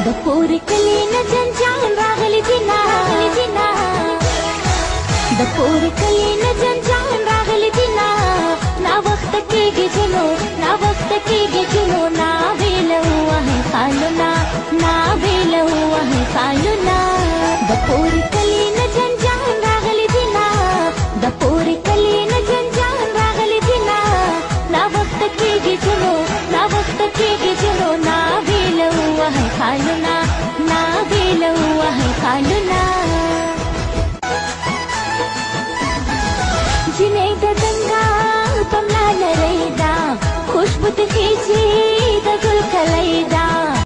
د پورې کلی نه جنجال راغلی دینا د پورې کلی نه جنجال راغلی دینا نا وخت کېږي جنو نا وخت کېږي جنو نا ویله وه خالونه نا ویله وه خالونه د پورې کلی نه جنجال راغلی دینا د پورې کلی نه جنجال راغلی دینا نا وخت کېږي جنو نا وخت کېږي جنو نا ویله وه خالونه نا ویله وه خالونه جنې د دنګا پملا لري دا خوشبو ته خېږي